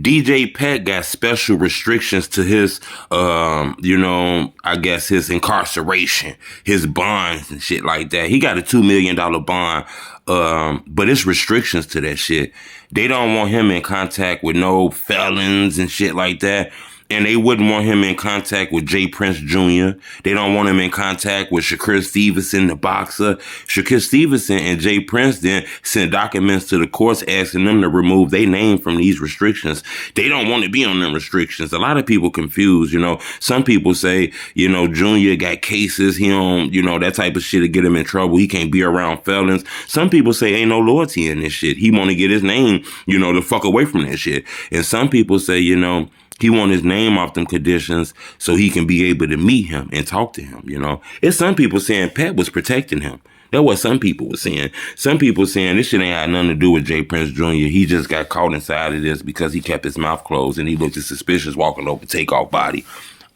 DJ Pat got special restrictions to his, I guess his incarceration, his bonds and shit like that. He got a $2 million bond, but it's restrictions to that shit. They don't want him in contact with no felons and shit like that. And they wouldn't want him in contact with JPrince Jr. They don't want him in contact with Shakur Stevenson, the boxer. Shakur Stevenson and JPrince then sent documents to the courts asking them to remove their name from these restrictions. They don't want to be on them restrictions. A lot of people confused, Some people say, Junior got cases. He don't, that type of shit to get him in trouble. He can't be around felons. Some people say ain't no loyalty in this shit. He want to get his name, the fuck away from that shit. And some people say, he want his name off them conditions so he can be able to meet him and talk to him, It's some people saying Pat was protecting him. That's what some people were saying. Some people saying this shit ain't had nothing to do with JPrince Jr. He just got caught inside of this because he kept his mouth closed and he looked suspicious walking over Takeoff body.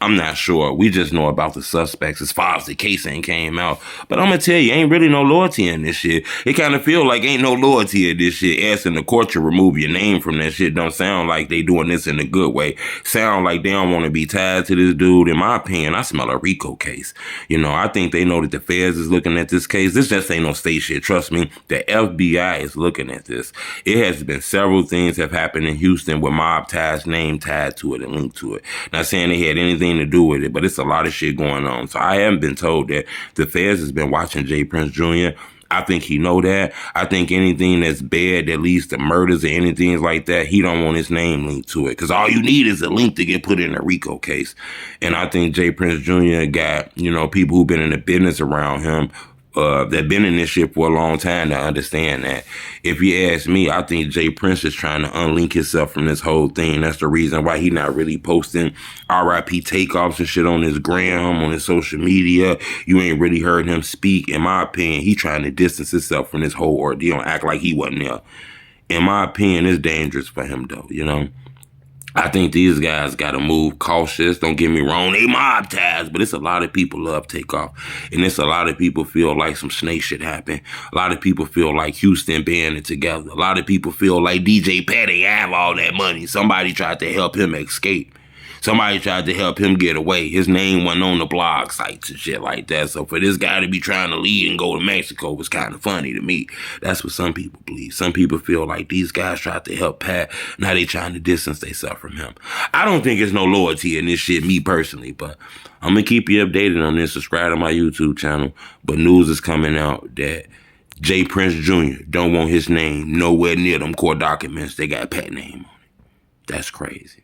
I'm not sure. We just know about the suspects as far as the case ain't came out. But I'm going to tell you, ain't really no loyalty in this shit. It kind of feel like ain't no loyalty in this shit. Asking the court to remove your name from that shit don't sound like they doing this in a good way. Sound like they don't want to be tied to this dude. In my opinion, I smell a RICO case. I think they know that the feds is looking at this case. This just ain't no state shit. Trust me, the FBI is looking at this. It has been several things have happened in Houston with mob ties, name tied to it and linked to it. Not saying they had anything to do with it, but it's a lot of shit going on. So I haven't been told that the feds has been watching JPrince Jr. I think he know that. I think anything that's bad that leads to murders or anything like that, he don't want his name linked to it. Because all you need is a link to get put in a RICO case. And I think JPrince Jr. got, people who've been in the business around him that been in this shit for a long time to understand that. If you ask me, I think JPrince is trying to unlink himself from this whole thing. That's the reason why he not really posting RIP takeoffs and shit on his gram, on his social media. You ain't really heard him speak. In my opinion, he trying to distance himself from this whole ordeal and act like he wasn't there. In my opinion, it's dangerous for him though, I think these guys got to move cautious. Don't get me wrong. They mob ties, but it's a lot of people love Takeoff. And it's a lot of people feel like some snake shit happened. A lot of people feel like Houston banded together. A lot of people feel like DJ Patty have all that money. Somebody tried to help him escape. Somebody tried to help him get away. His name wasn't on the blog sites and shit like that. So for this guy to be trying to leave and go to Mexico was kind of funny to me. That's what some people believe. Some people feel like these guys tried to help Pat. Now they trying to distance themselves from him. I don't think there's no loyalty in this shit, me personally, but I'm going to keep you updated on this. Subscribe to my YouTube channel. But news is coming out that JPrince Jr. don't want his name nowhere near them court documents. They got Pat name on it. That's crazy.